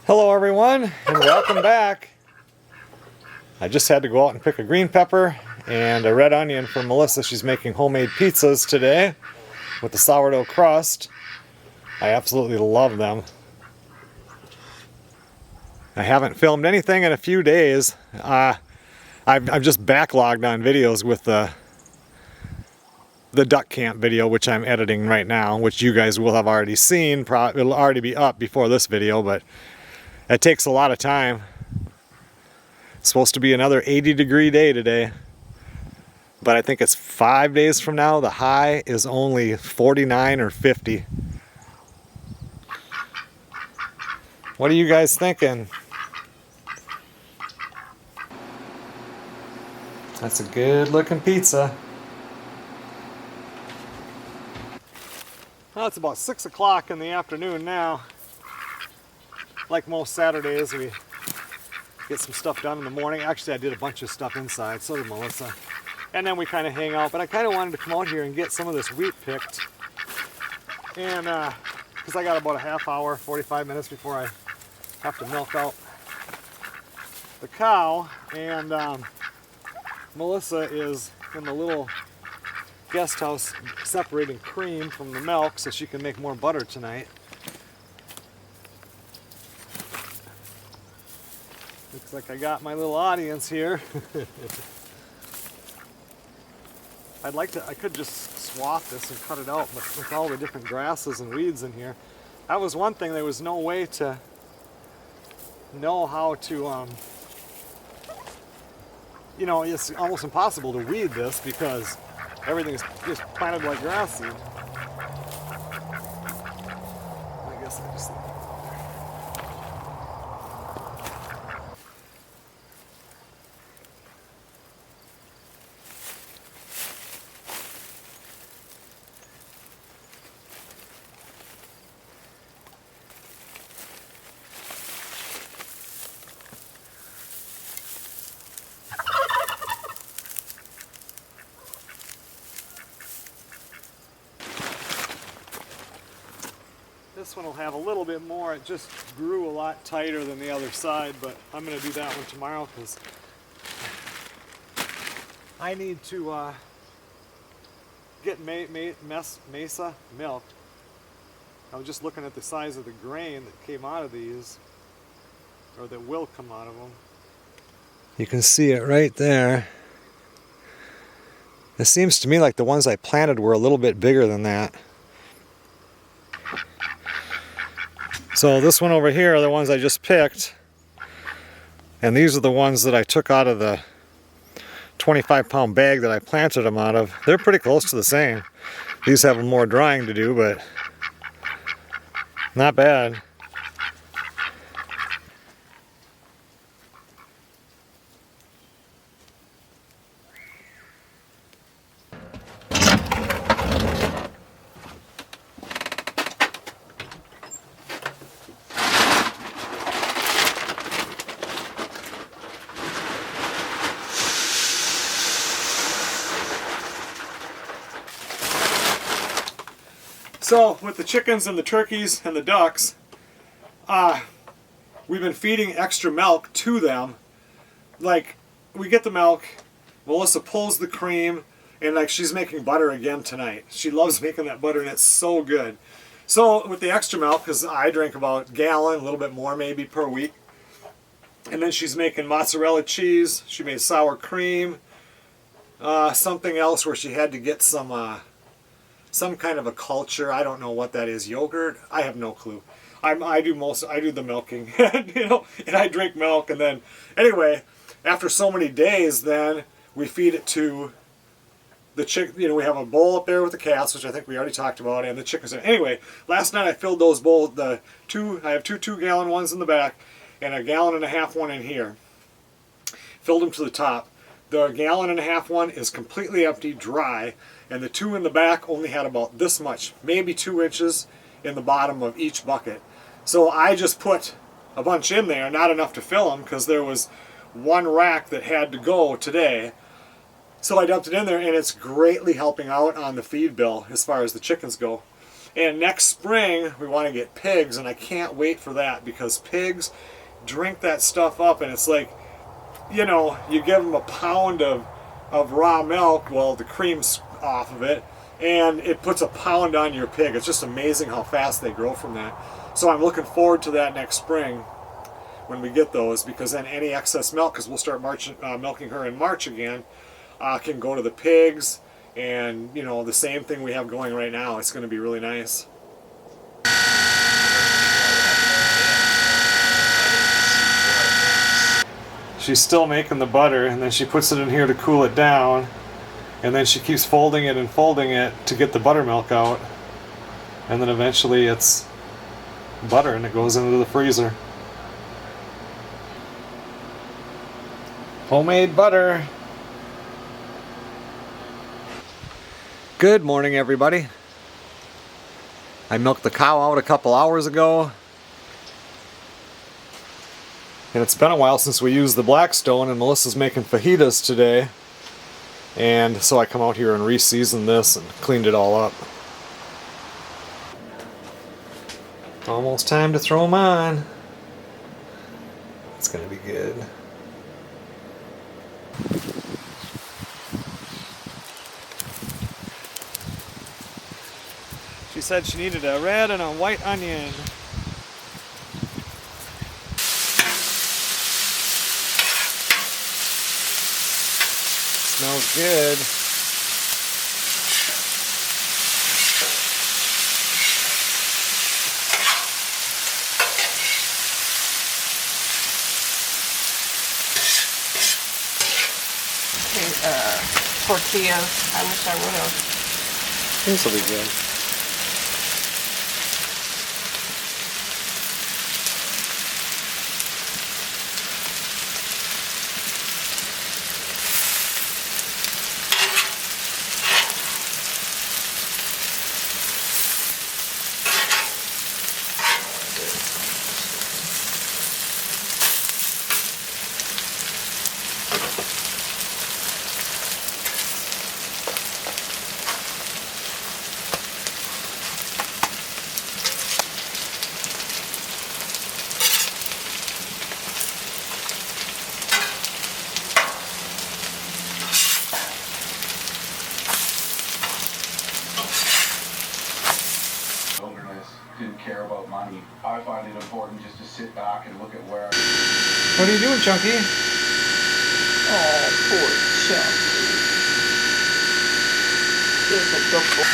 Hello everyone and welcome back. I just had to go out and pick a green pepper and a red onion for Melissa. She's making homemade pizzas today with the sourdough crust. I absolutely love them. I haven't filmed anything in a few days. I'm just backlogged on videos with the duck camp video, which I'm editing right now, which you guys will have already seen. It'll already be up before this video, but it takes a lot of time. It's supposed to be another 80-degree day today, but I think it's 5 days from now. The high is only 49 or 50. What are you guys thinking? That's a good looking pizza. Well, it's about 6 o'clock in the afternoon now. Like most Saturdays, we get some stuff done in the morning. Actually, I did a bunch of stuff inside, so did Melissa. And then we kind of hang out, but I kind of wanted to come out here and get some of this wheat picked. And, because I got about a half hour, 45 minutes before I have to milk out the cow. And Melissa is in the little guest house separating cream from the milk so she can make more butter tonight. Looks like I got my little audience here. I could just swap this and cut it out, but with all the different grasses and weeds in here, that was one thing. There was no way to know how to, you know, it's almost impossible to weed this because everything is just planted like grass seed. I guess I just... This one will have a little bit more. It just grew a lot tighter than the other side, but I'm going to do that one tomorrow because I need to get Mesa milked. I was just looking at the size of the grain that came out of these, or that will come out of them. You can see it right there. It seems to me like the ones I planted were a little bit bigger than that. So this one over here are the ones I just picked, and these are the ones that I took out of the 25-pound bag that I planted them out of. They're pretty close to the same. These have more drying to do, but not bad. So with the chickens and the turkeys and the ducks, we've been feeding extra milk to them. Like, we get the milk, Melissa pulls the cream, and like she's making butter again tonight. She loves making that butter and it's so good. So with the extra milk, because I drink about a gallon, a little bit more maybe per week, and then she's making mozzarella cheese, she made sour cream, something else where she had to get some kind of a culture. I don't know what that is. Yogurt? I have no clue. I do the milking, you know, and I drink milk. And then, anyway, after so many days, then we feed it to the chick. You know, we have a bowl up there with the cats, which I think we already talked about, and the chickens. Anyway, last night I filled those bowls. I have two 2-gallon ones in the back, and a 1.5 gallon one in here. Filled them to the top. The 1.5 gallon one is completely empty, dry, and the 2 in the back only had about this much, maybe 2 inches in the bottom of each bucket. So I just put a bunch in there, not enough to fill them because there was one rack that had to go today. So I dumped it in there, and it's greatly helping out on the feed bill as far as the chickens go. And next spring, we want to get pigs, and I can't wait for that because pigs drink that stuff up, and it's like, you know, you give them a pound of raw milk, well, the cream's off of it, and it puts a pound on your pig. It's just amazing how fast they grow from that. So I'm looking forward to that next spring when we get those, because then any excess milk, because we'll start milking her in March again, can go to the pigs, and you know, the same thing we have going right now. It's going to be really nice. She's still making the butter, and then she puts it in here to cool it down, and then she keeps folding it and folding it to get the buttermilk out, and then eventually it's butter and it goes into the freezer. Homemade butter. Good morning, everybody. I milked the cow out a couple hours ago. And it's been a while since we used the Blackstone, and Melissa's making fajitas today. And so I come out here and re-seasoned this and cleaned it all up. Almost time to throw them on. It's gonna be good. She said she needed a red and a white onion. Smells good. Tortillas. I wish I would have. This will be good. Didn't care about money. I find it important just to sit back and look at where. What are you doing, Chunky? Oh, poor Chunky. He's a good boy.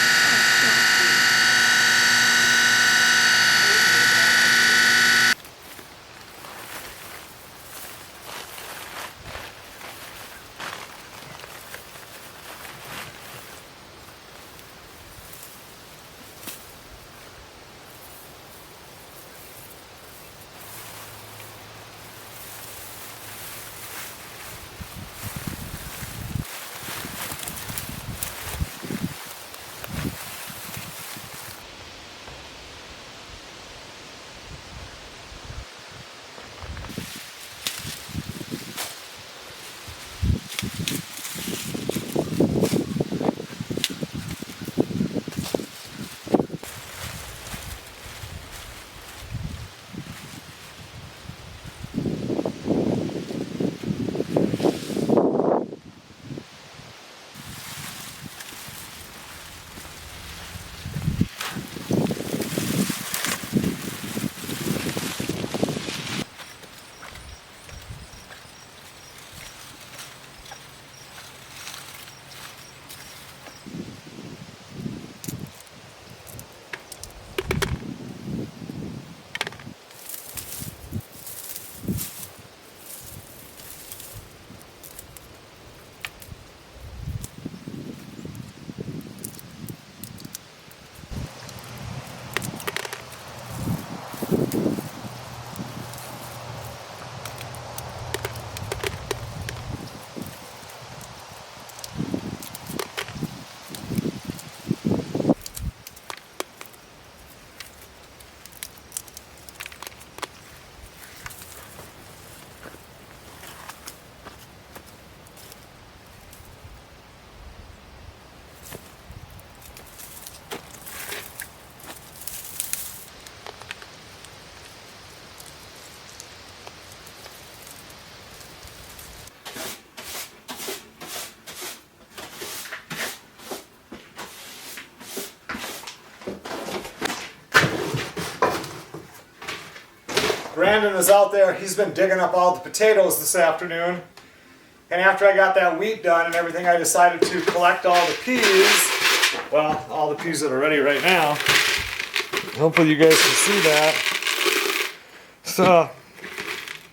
Brandon is out there. He's been digging up all the potatoes this afternoon. And after I got that wheat done and everything, I decided to collect all the peas. Well, all the peas that are ready right now. Hopefully you guys can see that. So,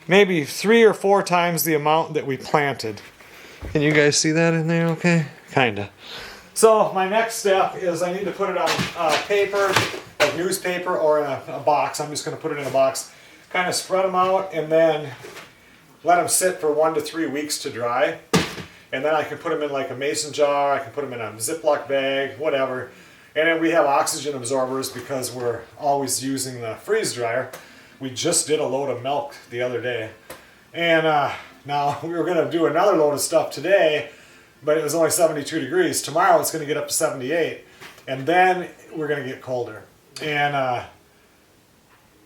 maybe 3 or 4 times the amount that we planted. Can you guys see that in there okay? Kinda. So my next step is I need to put it on paper, like newspaper, or in a box. I'm just going to put it in a box. Kind of spread them out and then let them sit for 1 to 3 weeks to dry. And then I can put them in like a mason jar, I can put them in a Ziploc bag, whatever. And then we have oxygen absorbers because we're always using the freeze dryer. We just did a load of milk the other day. And now we were going to do another load of stuff today, but it was only 72 degrees. Tomorrow it's going to get up to 78. And then we're going to get colder. And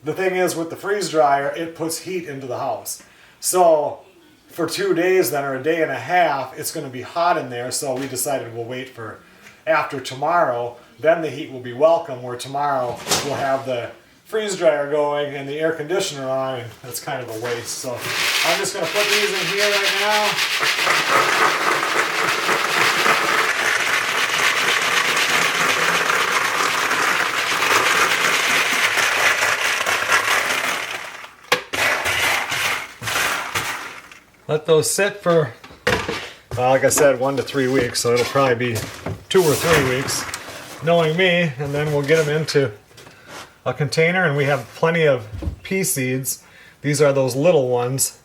the thing is with the freeze dryer, it puts heat into the house. So for 2 days then, or a day and a half, it's going to be hot in there. So we decided we'll wait for after tomorrow. Then the heat will be welcome, where tomorrow we'll have the freeze dryer going and the air conditioner on, and that's kind of a waste. So I'm just going to put these in here right now. Let those sit for, well, like I said, 1 to 3 weeks, so it'll probably be 2 or 3 weeks, knowing me, and then we'll get them into a container. And we have plenty of pea seeds. These are those little ones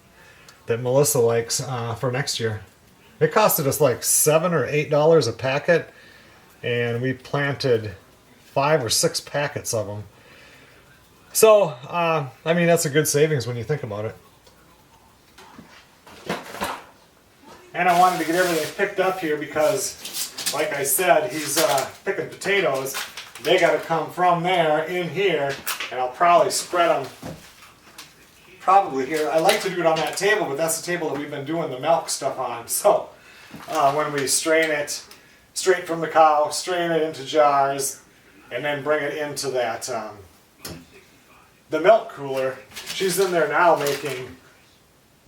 that Melissa likes for next year. It costed us like $7 or $8 a packet, and we planted 5 or 6 packets of them. So, I mean, that's a good savings when you think about it. And I wanted to get everything picked up here because, like I said, he's picking potatoes. They got to come from there in here, and I'll probably spread them probably here. I like to do it on that table, but that's the table that we've been doing the milk stuff on. So when we strain it straight from the cow, strain it into jars, and then bring it into that the milk cooler. She's in there now making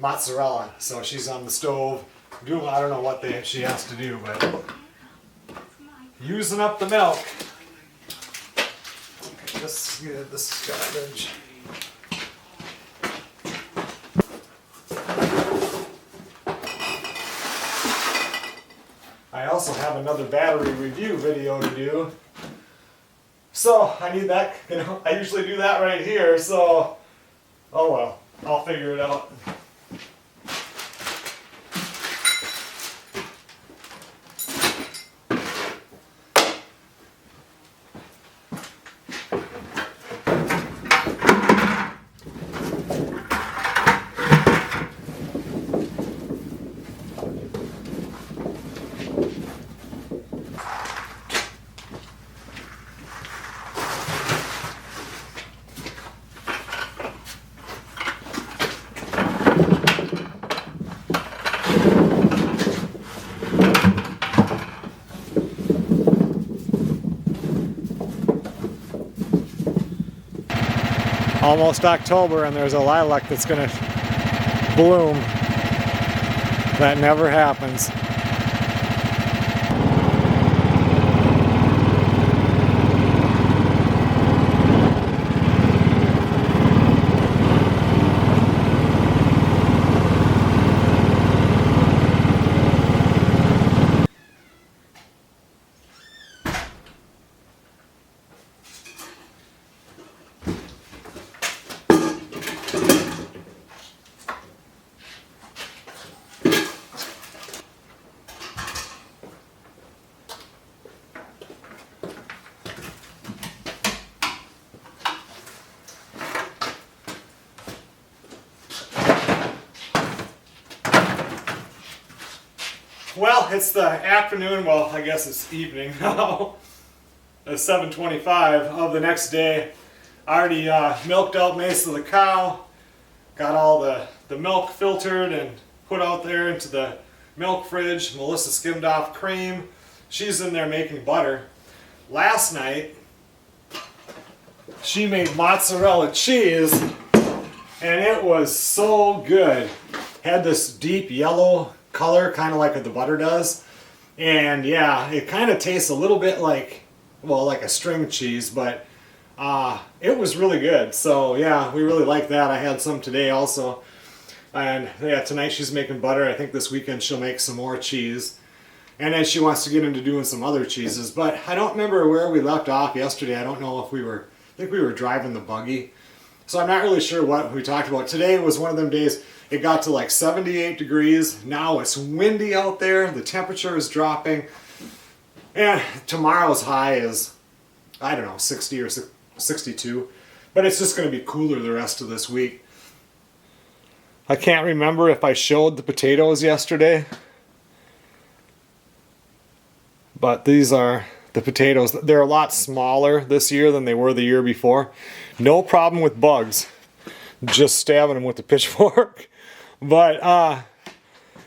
mozzarella. So she's on the stove doing, I don't know what she has to do, but using up the milk. Okay, this is garbage. I also have another battery review video to do. So I need that, I usually do that right here, so oh well, I'll figure it out. Almost October and there's a lilac that's going to bloom. That never happens. Well, it's the afternoon, well, I guess it's evening now. It's 7:25 of the next day. I already milked out Mesa the cow, got all the milk filtered and put out there into the milk fridge. Melissa skimmed off cream. She's in there making butter. Last night, she made mozzarella cheese, and it was so good. Had this deep yellow color, kind of like the butter does. And yeah, it kind of tastes a little bit like, well, like a string cheese, but it was really good. So yeah, we really like that. I had some today also. And yeah, tonight she's making butter. I think this weekend she'll make some more cheese. And then she wants to get into doing some other cheeses. But I don't remember where we left off yesterday. I don't know if I think we were driving the buggy. So I'm not really sure what we talked about. Today was one of them days, it got to like 78 degrees. Now it's windy out there. The temperature is dropping. And tomorrow's high is, I don't know, 60 or 62. But it's just going to be cooler the rest of this week. I can't remember if I showed the potatoes yesterday. But these are the potatoes. They're a lot smaller this year than they were the year before. No problem with bugs. Just stabbing them with the pitchfork. But,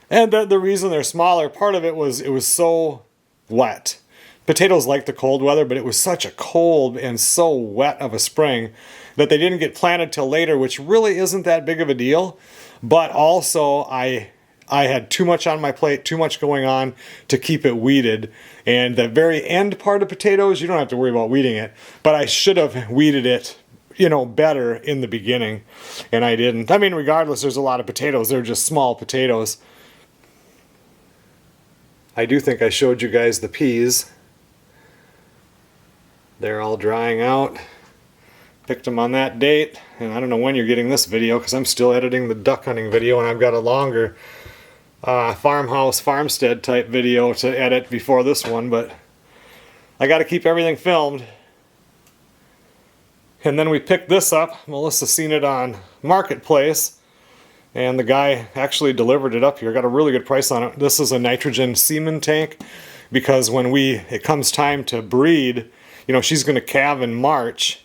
and the reason they're smaller, part of it was so wet. Potatoes like the cold weather, but it was such a cold and so wet of a spring that they didn't get planted till later, which really isn't that big of a deal. But also, I had too much on my plate, too much going on to keep it weeded. And the very end part of potatoes, you don't have to worry about weeding it. But I should have weeded it, better in the beginning. And I didn't. I mean, regardless, there's a lot of potatoes. They're just small potatoes. I do think I showed you guys the peas. They're all drying out. Picked them on that date. And I don't know when you're getting this video because I'm still editing the duck hunting video and I've got a longer Farmhouse, Farmstead type video to edit before this one, but I got to keep everything filmed. And then we picked this up. Melissa seen it on Marketplace, and the guy actually delivered it up here. Got a really good price on it. This is a nitrogen semen tank because when it comes time to breed, she's going to calve in March,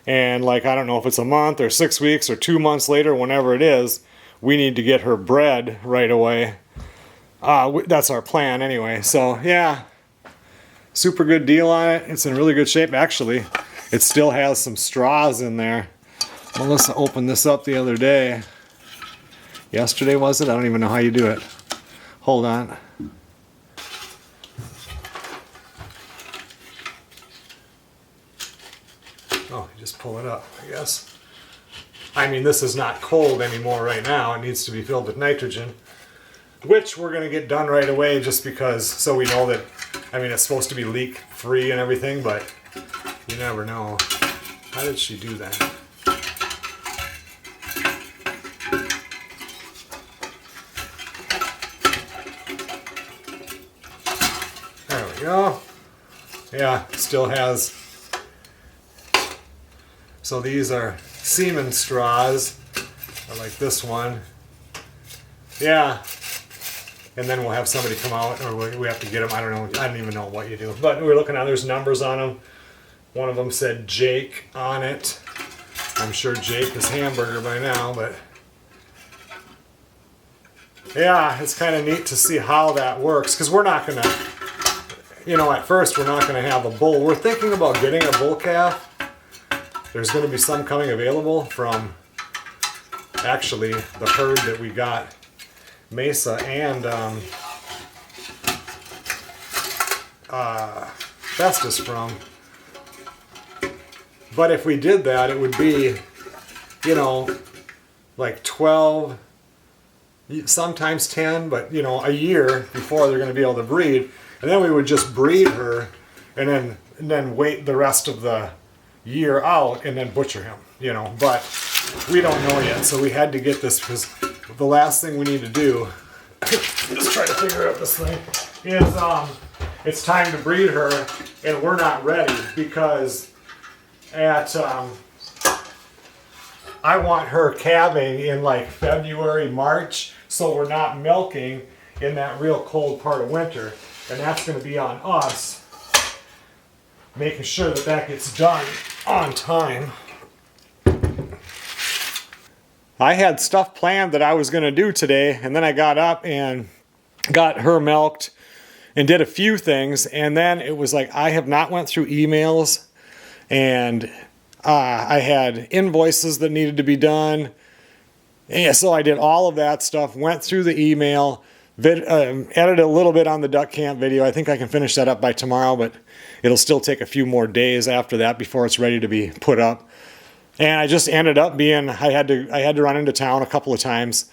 and I don't know if it's a month or 6 weeks or 2 months later, whenever it is, we need to get her bred right away. That's our plan anyway. So yeah, super good deal on it. It's in really good shape. Actually, it still has some straws in there. Melissa opened this up the other day. Yesterday was it? I don't even know how you do it. Hold on. Oh, you just pull it up, I guess. I mean, this is not cold anymore right now. It needs to be filled with nitrogen, which we're going to get done right away just because, so we know that, it's supposed to be leak free and everything, but you never know. How did she do that? There we go. Yeah, still has. So these are semen straws, like this one. Yeah. And then we'll have somebody come out, or we have to get them. I don't know. I don't even know what you do. But we're looking at, there's numbers on them. One of them said Jake on it. I'm sure Jake is hamburger by now, but yeah, it's kind of neat to see how that works, because we're not going to, at first we're not going to have a bull. We're thinking about getting a bull calf. There's going to be some coming available from, actually, the herd that we got Mesa and Festus from. But if we did that, it would be, like 12, sometimes 10, but, a year before they're going to be able to breed. And then we would just breed her and then wait the rest of the year out and then butcher him, but we don't know yet, so we had to get this because the last thing we need to do just try to figure out this thing is it's time to breed her, and we're not ready because I want her calving in like February, March, so we're not milking in that real cold part of winter, and that's going to be on us making sure that gets done on time. I had stuff planned that I was going to do today, and then I got up and got her milked and did a few things, and then it was like I have not went through emails, and I had invoices that needed to be done, Yeah, so I did all of that stuff, went through the email, edited a little bit on the duck camp video. I think I can finish that up by tomorrow, but it'll still take a few more days after that before it's ready to be put up. And I just ended up being, I had to run into town a couple of times,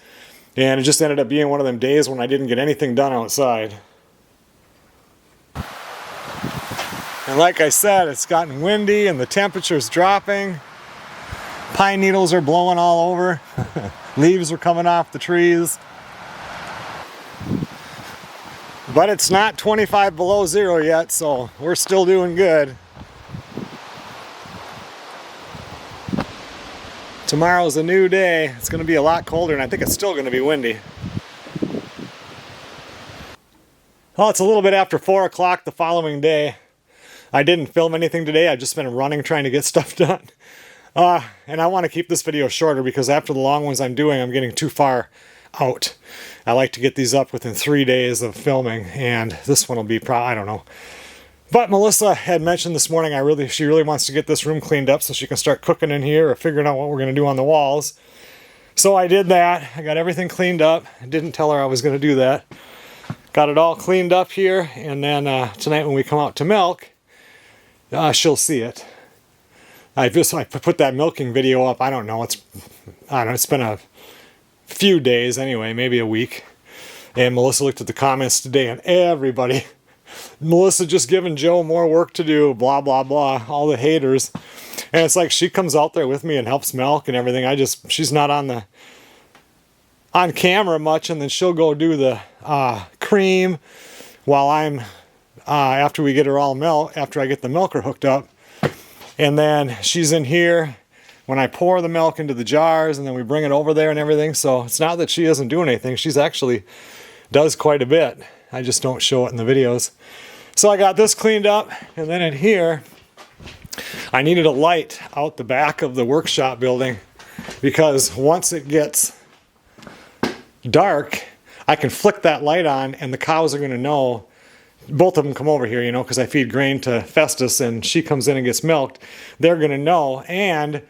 and it just ended up being one of them days when I didn't get anything done outside. And like I said, it's gotten windy and the temperature's dropping. Pine needles are blowing all over. Leaves are coming off the trees. But it's not 25 below zero yet, so we're still doing good. Tomorrow's a new day. It's going to be a lot colder, and I think it's still going to be windy. Well, it's a little bit after 4 o'clock the following day. I didn't film anything today. I've just been running trying to get stuff done. And I want to keep this video shorter because after the long ones I'm doing, I'm getting too far out. I like to get these up within 3 days of filming, and this one will be I don't know. But Melissa had mentioned this morning she really wants to get this room cleaned up so she can start cooking in here or figuring out what we're going to do on the walls. So I did that. I got everything cleaned up. I didn't tell her I was going to do that. Got it all cleaned up here, and then tonight when we come out to milk, she'll see it. I put that milking video up. I don't know. It's been a few days anyway, maybe a week. And Melissa looked at the comments today, and everybody, Melissa just giving Joe more work to do, blah blah blah, all the haters. And it's like she comes out there with me and helps milk and everything. She's not on camera much, and then she'll go do the cream while I'm after we get her all after I get the milker hooked up. And then she's in here when I pour the milk into the jars, and then we bring it over there and everything. So it's not that she isn't doing anything. She's actually does quite a bit. I just don't show it in the videos. So I got this cleaned up, and then in here, I needed a light out the back of the workshop building because once it gets dark, I can flick that light on and the cows are going to know. Both of them come over here, because I feed grain to Festus and she comes in and gets milked. They're going to know. And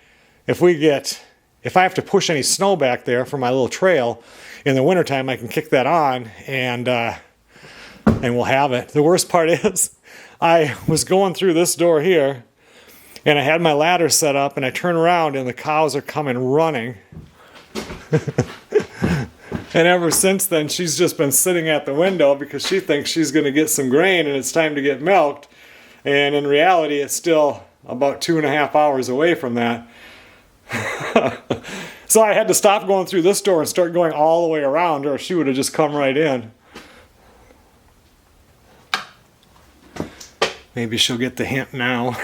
if I have to push any snow back there for my little trail in the wintertime, I can kick that on and we'll have it. The worst part is I was going through this door here and I had my ladder set up and I turn around and the cows are coming running. And ever since then, she's just been sitting at the window because she thinks she's going to get some grain and it's time to get milked. And in reality, it's still about 2.5 hours away from that. So I had to stop going through this door and start going all the way around, or she would have just come right in. Maybe she'll get the hint now.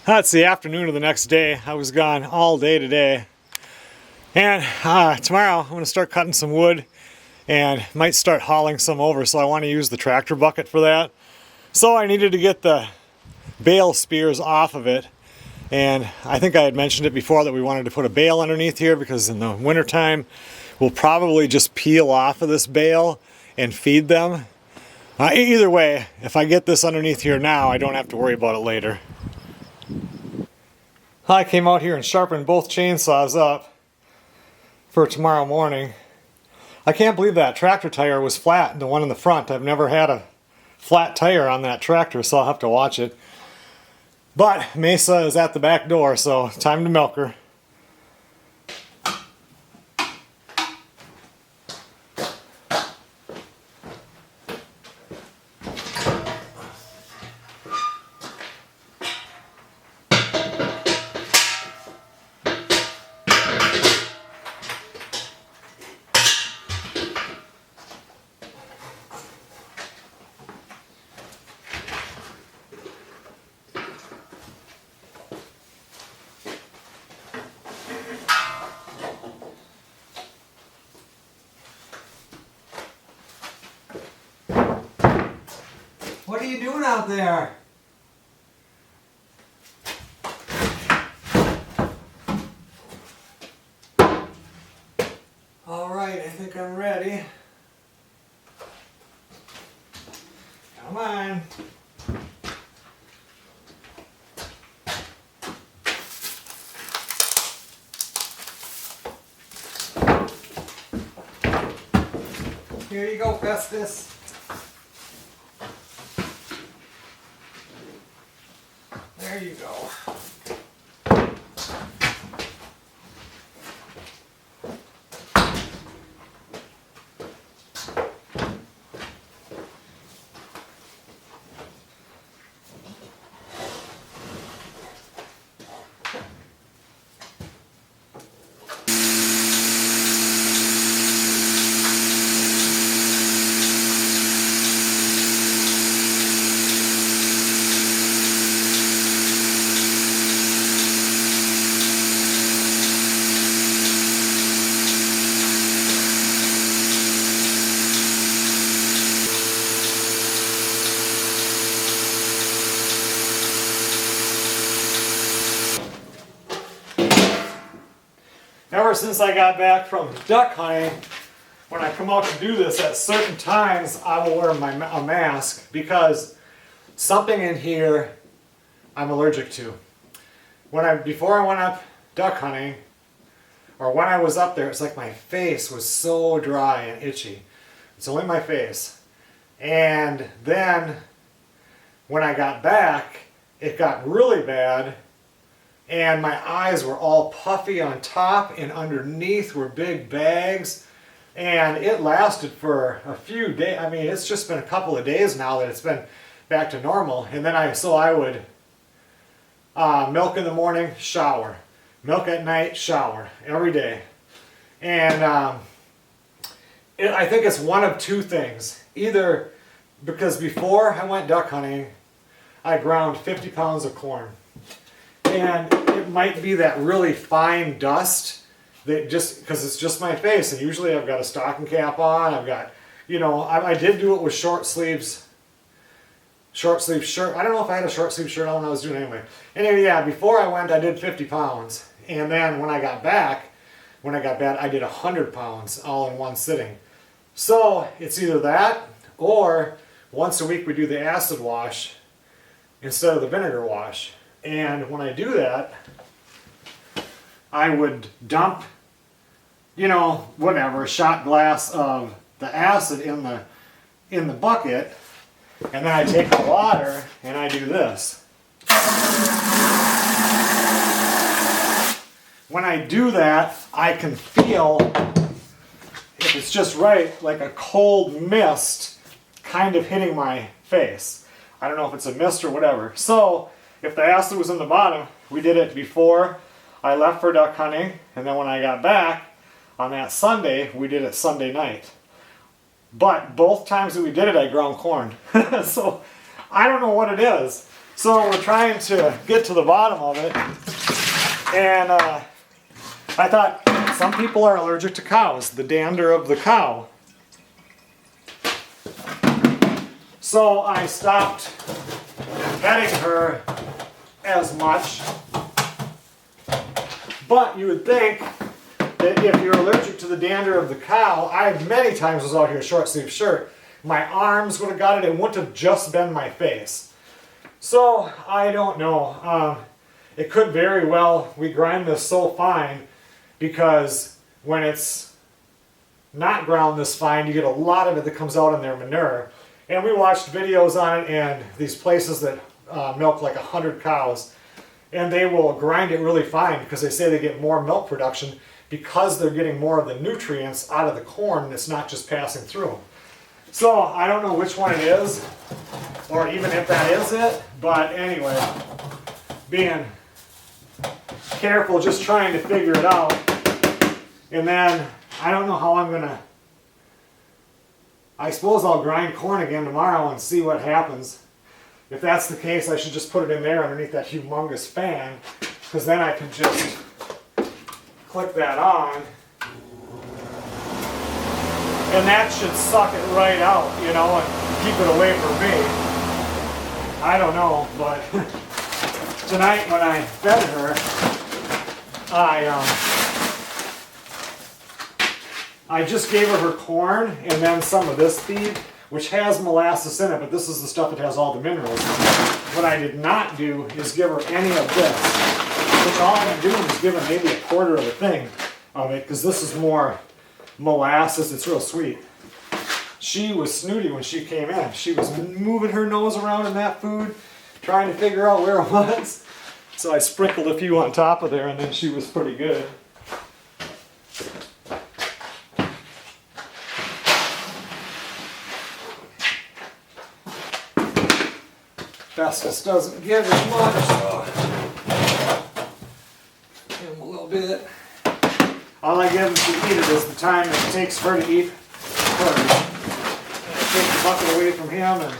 That's the afternoon of the next day. I was gone all day today. And tomorrow I'm going to start cutting some wood and might start hauling some over, so I want to use the tractor bucket for that. So I needed to get the bale spears off of it. And I think I had mentioned it before that we wanted to put a bale underneath here because in the wintertime we'll probably just peel off of this bale and feed them. Either way, if I get this underneath here now, I don't have to worry about it later. I came out here and sharpened both chainsaws up for tomorrow morning. I can't believe that tractor tire was flat, the one in the front. I've never had a flat tire on that tractor, so I'll have to watch it. But Mesa is at the back door, so time to milk her. What are you doing out there? All right, I think I'm ready. Come on. Here you go, Festus. There you go. Ever since I got back from duck hunting, when I come out to do this at certain times, I will wear a mask because something in here I'm allergic to. Before I went up duck hunting, or when I was up there, it's like my face was so dry and itchy. It's only my face. And then when I got back, it got really bad. And my eyes were all puffy on top, and underneath were big bags. And it lasted for a few days. I mean, it's just been a couple of days now that it's been back to normal. And then I would milk in the morning, shower. Milk at night, shower. Every day. And I think it's one of two things. Either because before I went duck hunting, I ground 50 pounds of corn. And it might be that really fine dust that just, because it's just my face, and usually I've got a stocking cap on, I've got, you know, I did do it with short sleeve shirt. I don't know if I had a short sleeve shirt on when I was doing it anyway. Anyway, yeah, before I went I did 50 pounds. And then when I got back, I did 100 pounds all in one sitting. So it's either that, or once a week we do the acid wash instead of the vinegar wash. And when I do that, I would dump, you know, whatever, a shot glass of the acid in the bucket, and then I take the water and I do this. When I do that, I can feel, if it's just right, like a cold mist kind of hitting my face. I don't know if it's a mist or whatever. So if the acid was in the bottom, we did it before I left for duck hunting, and then when I got back on that Sunday, we did it Sunday night. But both times that we did it, I ground corn. So I don't know what it is. So we're trying to get to the bottom of it, and I thought some people are allergic to cows, the dander of the cow. So I stopped petting her as much. But you would think that if you're allergic to the dander of the cow, I many times was out here short sleeve shirt, my arms would have got it, it wouldn't have just been my face. So I don't know. It could very well, we grind this so fine because when it's not ground this fine, you get a lot of it that comes out in their manure. And we watched videos on it, and these places that milk like 100 cows, and they will grind it really fine because they say they get more milk production because they're getting more of the nutrients out of the corn and it's not just passing through them. So I don't know which one it is, or even if that is it, but anyway, being careful, just trying to figure it out. And then I don't know how I'm gonna, I suppose I'll grind corn again tomorrow and see what happens. If that's the case, I should just put it in there underneath that humongous fan, because then I can just click that on, and that should suck it right out, you know, and keep it away from me. I don't know, but tonight when I fed her, I just gave her corn and then some of this feed, which has molasses in it, but this is the stuff that has all the minerals. What I did not do is give her any of this, which all I'm doing is give her maybe a quarter of a thing of it, because this is more molasses. It's real sweet. She was snooty when she came in. She was moving her nose around in that food, trying to figure out where it was. So I sprinkled a few on top of there, and then she was pretty good. Festus doesn't give as much, so give him a little bit. All I give him to eat it is the time it takes her to eat first. I take the bucket away from him and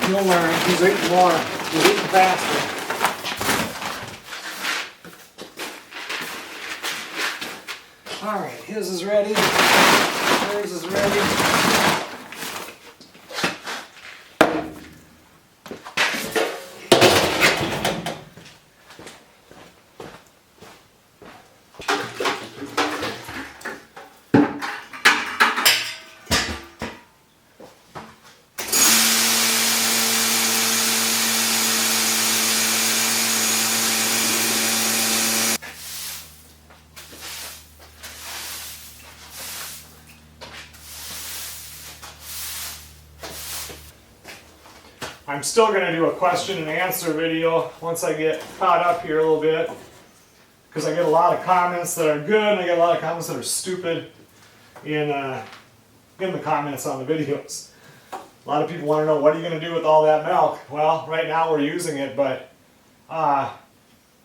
he'll learn. He's eating more. He's eating faster. Alright, his is ready. Hers is ready. I'm still going to do a question and answer video once I get caught up here a little bit, because I get a lot of comments that are good and I get a lot of comments that are stupid in the comments on the videos. A lot of people want to know, what are you going to do with all that milk? Well, right now we're using it, but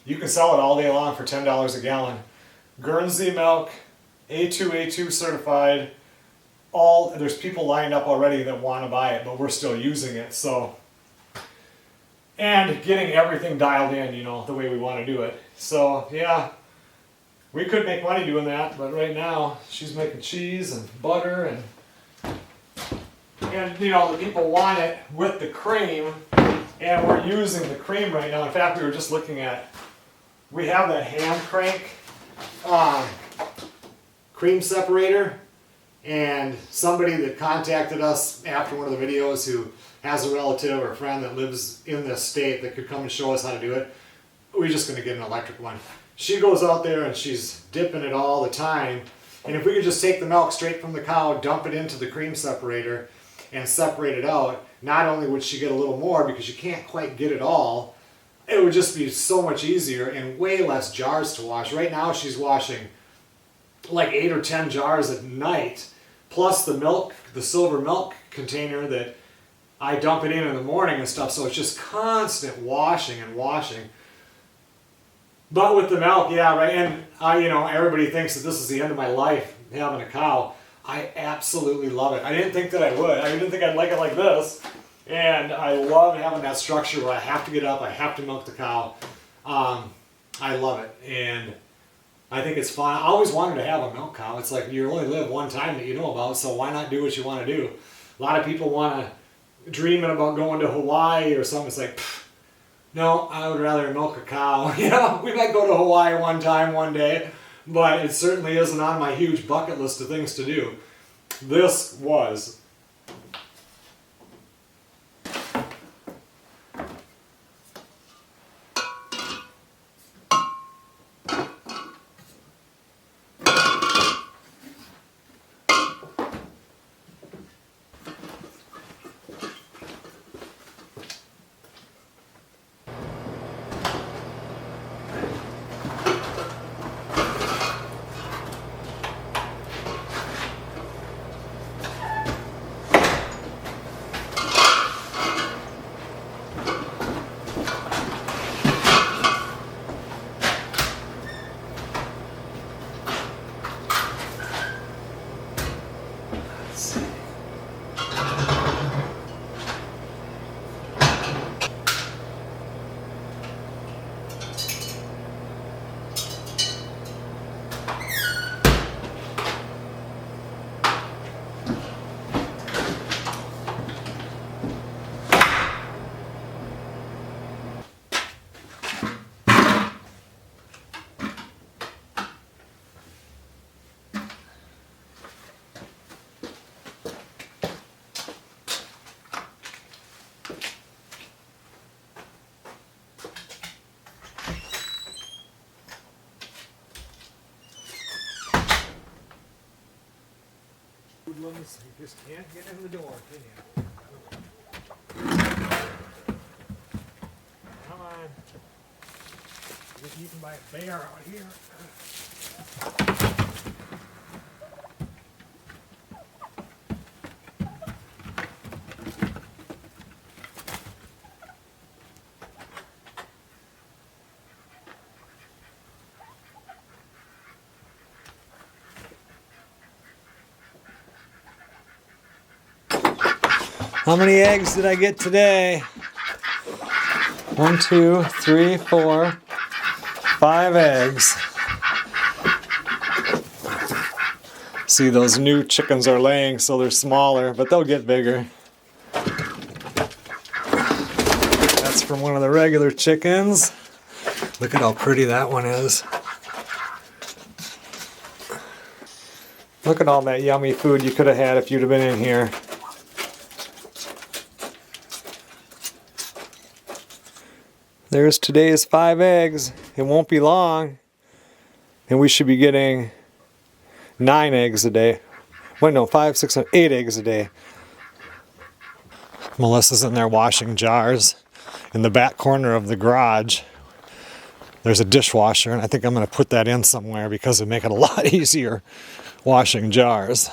you can sell it all day long for $10 a gallon. Guernsey milk, A2 certified. There's people lined up already that want to buy it, but we're still using it. So, and getting everything dialed in, you know, the way we want to do it. So yeah, we could make money doing that, but right now she's making cheese and butter, and you know, the people want it with the cream, and we're using the cream right now. In fact, we were just looking at, we have that hand crank cream separator, and somebody that contacted us after one of the videos who has a relative or friend that lives in this state that could come and show us how to do it, we're just going to get an electric one. She goes out there and she's dipping it all the time, and if we could just take the milk straight from the cow, dump it into the cream separator and separate it out, not only would she get a little more because you can't quite get it all, it would just be so much easier and way less jars to wash. Right now she's washing like 8 or 10 jars at night, plus the milk, the silver milk container that I dump it in the morning and stuff, so it's just constant washing and washing. But with the milk, yeah, right, and you know, everybody thinks that this is the end of my life, having a cow. I absolutely love it. I didn't think that I would. I didn't think I'd like it like this, And I love having that structure where I have to get up, I have to milk the cow. I love it, and I think it's fun. I always wanted to have a milk cow. It's like you only live one time that you know about, so why not do what you want to do? A lot of people want to dreaming about going to Hawaii or something. It's like, pfft, no, I would rather milk a cow. You know, we might go to Hawaii one time, one day, but it certainly isn't on my huge bucket list of things to do. This was. Hoodlums, you just can't get in the door, can you? Come on. Get eaten by a bear out here. How many eggs did I get today? 1, 2, 3, 4, 5 eggs. See, those new chickens are laying, so they're smaller, but they'll get bigger. That's from one of the regular chickens. Look at how pretty that one is. Look at all that yummy food you could have had if you'd have been in here. There's today's 5 eggs. It won't be long. And we should be getting 9 eggs a day. Wait, no, 5, 6, 7, 8 eggs a day. Melissa's in there washing jars. In the back corner of the garage, there's a dishwasher, and I think I'm going to put that in somewhere because it'll make it a lot easier washing jars.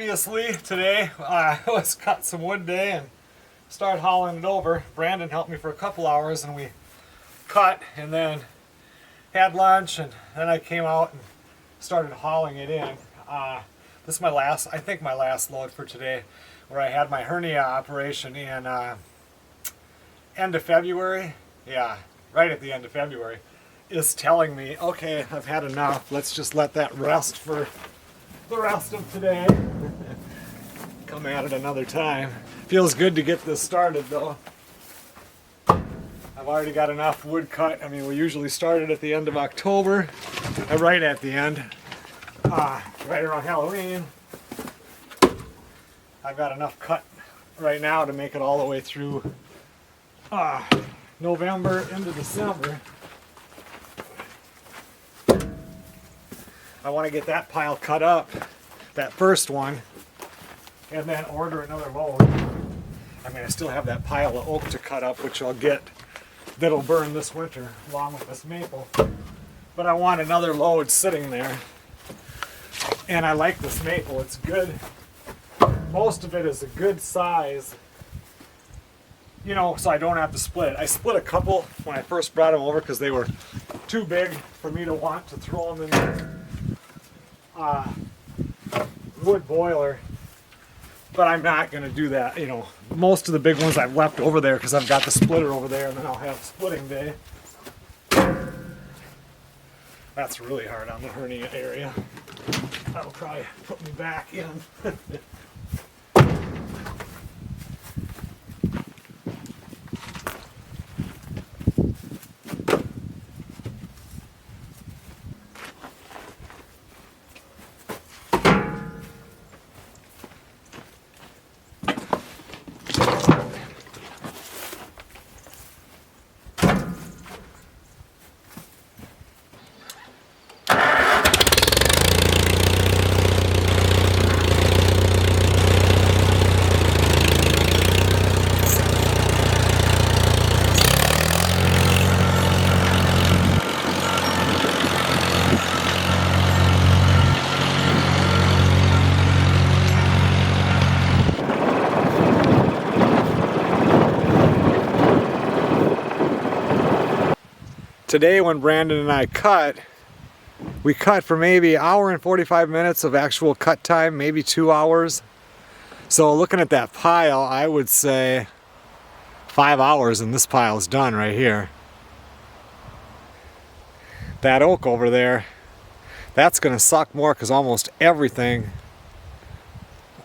obviously today was cut some wood day and start hauling it over. Brandon helped me for a couple hours and we cut and then had lunch, and then I came out and started hauling it in. This is my last, I think my last load for today, where I had my hernia operation in end of February. Yeah, right at the end of February. Is telling me, okay, I've had enough. Let's just let that rest for the rest of today. Come at it another time. Feels good to get this started though. I've already got enough wood cut. I mean, we usually start it at the end of October, right at the end, right around Halloween. I've got enough cut right now to make it all the way through November into December. I want to get that pile cut up, that first one, and then order another load. I mean, I still have that pile of oak to cut up, which I'll get, that'll burn this winter along with this maple. But I want another load sitting there. And I like this maple, it's good. Most of it is a good size, you know, so I don't have to split it. I split a couple when I first brought them over because they were too big for me to want to throw them in the wood boiler, but I'm not going to do that. You know, most of the big ones I've left over there because I've got the splitter over there, and then I'll have splitting day. That's really hard on the hernia area. That'll probably put me back in. Today when Brandon and I cut, we cut for maybe an hour and 45 minutes of actual cut time, maybe 2 hours. So looking at that pile, I would say 5 hours and this pile is done right here. That oak over there, that's going to suck more because almost everything,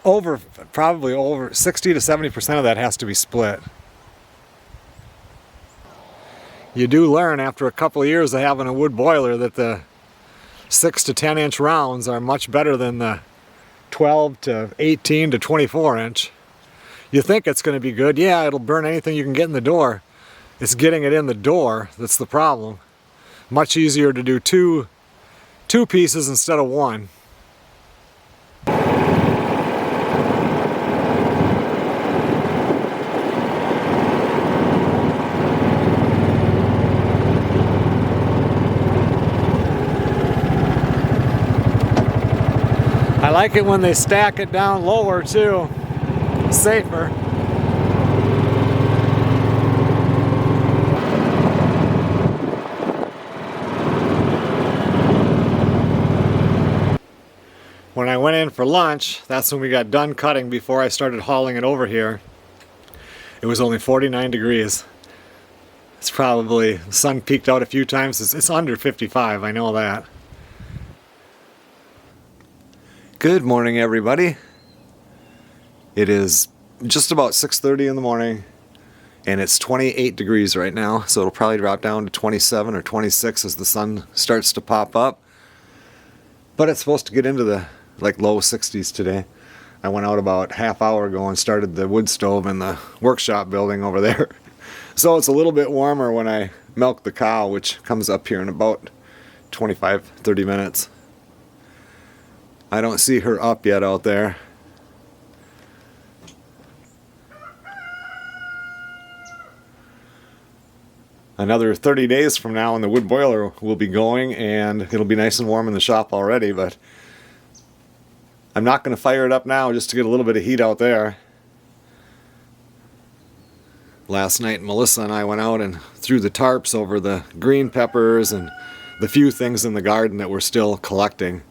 probably over 60 to 70% of that has to be split. You do learn after a couple of years of having a wood boiler that the 6 to 10 inch rounds are much better than the 12 to 18 to 24 inch. You think it's going to be good. Yeah, it'll burn anything you can get in the door. It's getting it in the door that's the problem. Much easier to do two pieces instead of one. I like it when they stack it down lower too, safer. When I went in for lunch, that's when we got done cutting before I started hauling it over here. It was only 49 degrees. It's probably, the sun peeked out a few times. It's under 55, I know that. Good morning, everybody. It is just about 6:30 in the morning and it's 28 degrees right now, so it'll probably drop down to 27 or 26 as the sun starts to pop up. But it's supposed to get into the low 60s today. I went out about half hour ago and started the wood stove in the workshop building over there. So it's a little bit warmer when I milk the cow, which comes up here in about 25-30 minutes. I don't see her up yet out there. Another 30 days from now and the wood boiler will be going and it'll be nice and warm in the shop already, but I'm not going to fire it up now just to get a little bit of heat out there. Last night Melissa and I went out and threw the tarps over the green peppers and the few things in the garden that we're still collecting.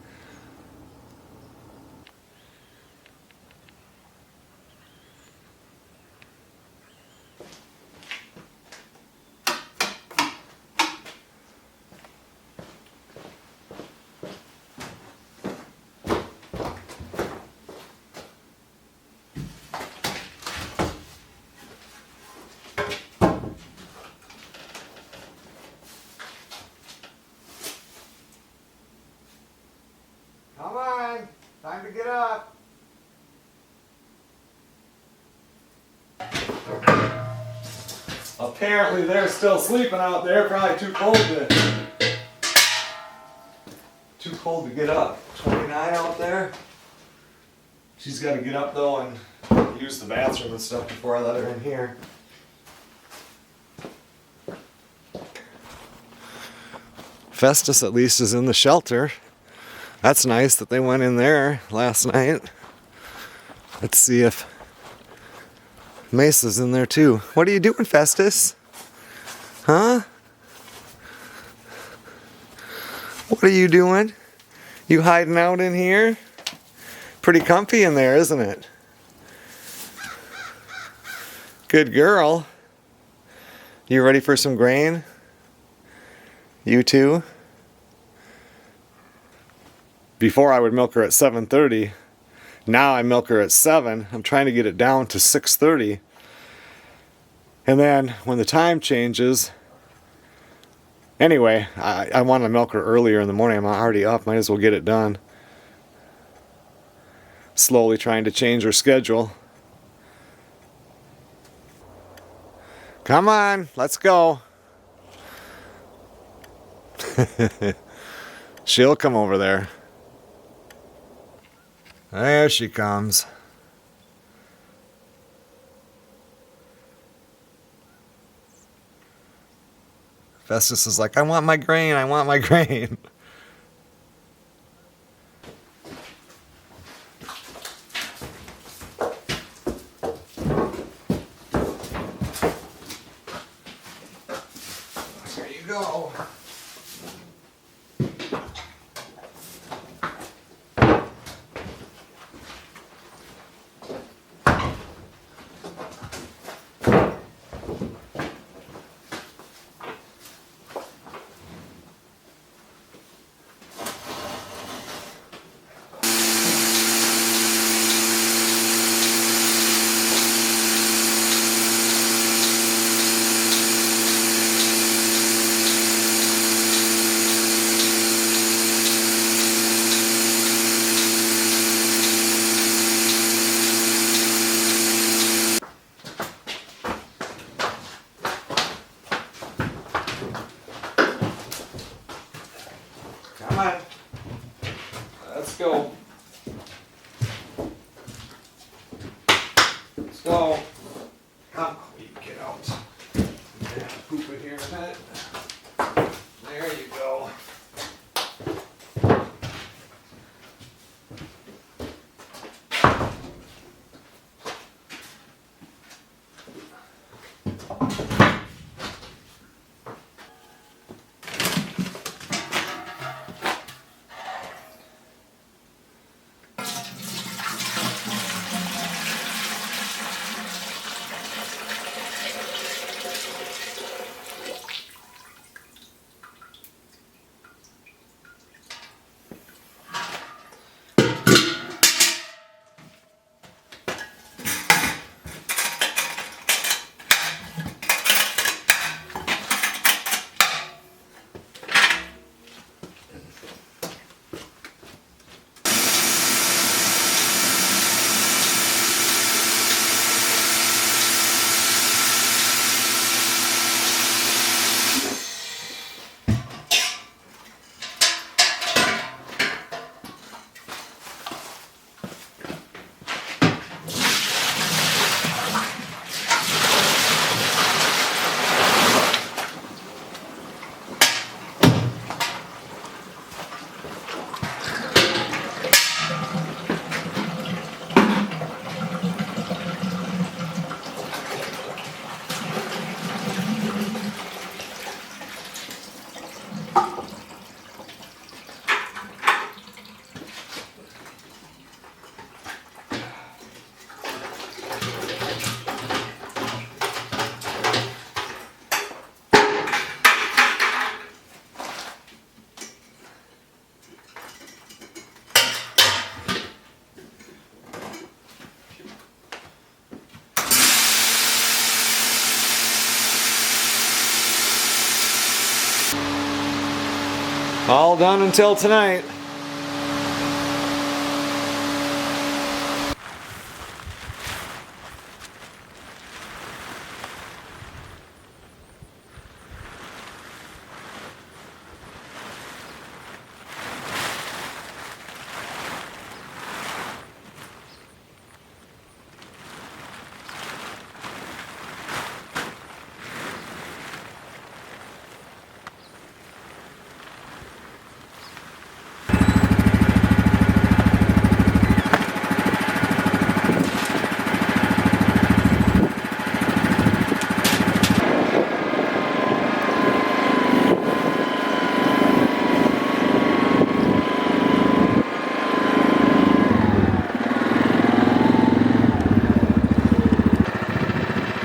Come on, time to get up. Apparently they're still sleeping out there, probably too cold to get up. 29 out there. She's got to get up though and use the bathroom and stuff before I let her in here. Festus at least is in the shelter. That's nice that they went in there last night. Let's see if Mesa's in there too. What are you doing, Festus? Huh? What are you doing? You hiding out in here? Pretty comfy in there, isn't it? Good girl. You ready for some grain? You too? Before I would milk her at 7:30. Now I milk her at 7. I'm trying to get it down to 6:30. And then when the time changes, anyway, I want to milk her earlier in the morning. I'm already up, might as well get it done. Slowly trying to change her schedule. Come on, let's go. She'll come over there. There she comes. Festus is like, I want my grain, I want my grain. There you go. Come on. Let's go. Let's go. Come, you get out. Yeah, poop in here in a minute. There you go. All done until tonight.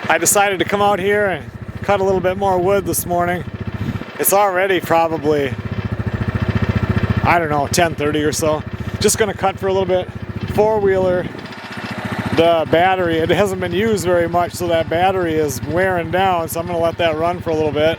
I decided to come out here and cut a little bit more wood this morning. It's already probably, I don't know, 10:30 or so. Just gonna cut for a little bit. Four-wheeler, the battery, it hasn't been used very much, so that battery is wearing down, so I'm gonna let that run for a little bit.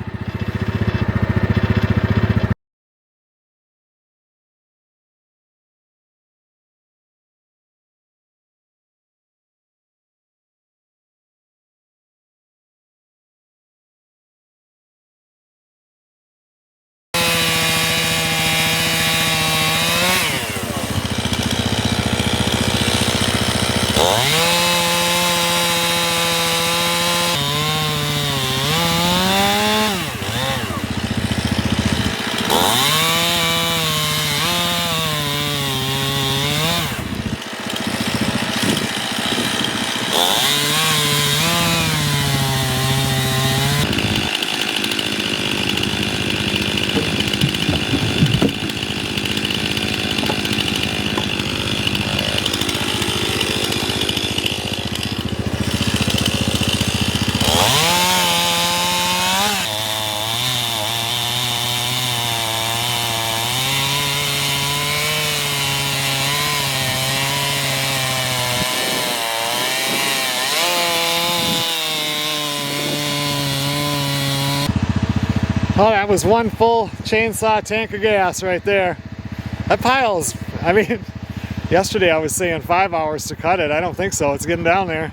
Oh, that was one full chainsaw tank of gas right there. That pile's, I mean, yesterday I was saying 5 hours to cut it. I don't think so. It's getting down there.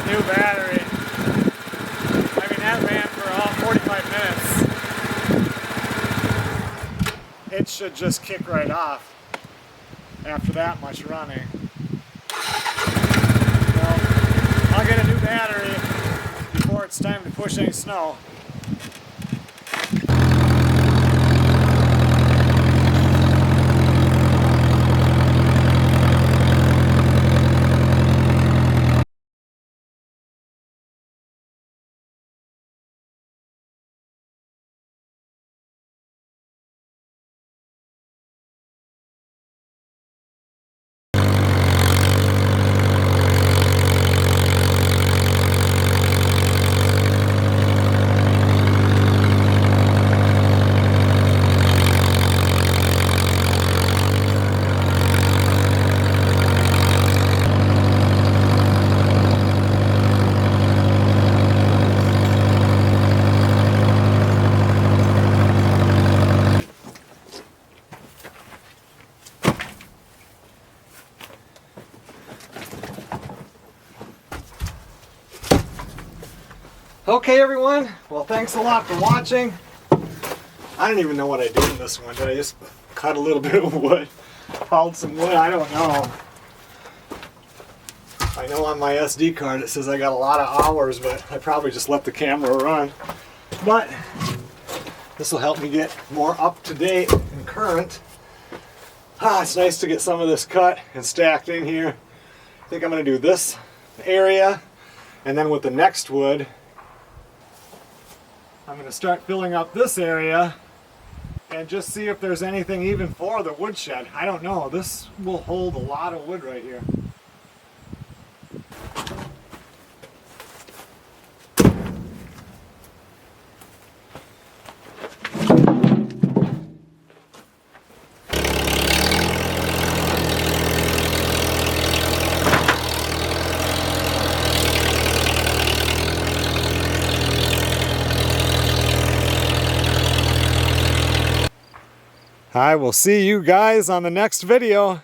New battery. I mean, that ran for all 45 minutes. It should just kick right off after that much running. Well, I'll get a new battery before it's time to push any snow. Okay, everyone. Well, thanks a lot for watching. I don't even know what I did in this one. Did I just cut a little bit of wood? Hauled some wood? I don't know. I know on my SD card it says I got a lot of hours, but I probably just let the camera run. But this will help me get more up to date and current. It's nice to get some of this cut and stacked in here. I think I'm going to do this area, and then with the next wood, I'm going to start filling up this area and just see if there's anything even for the woodshed. I don't know. This will hold a lot of wood right here. I will see you guys on the next video.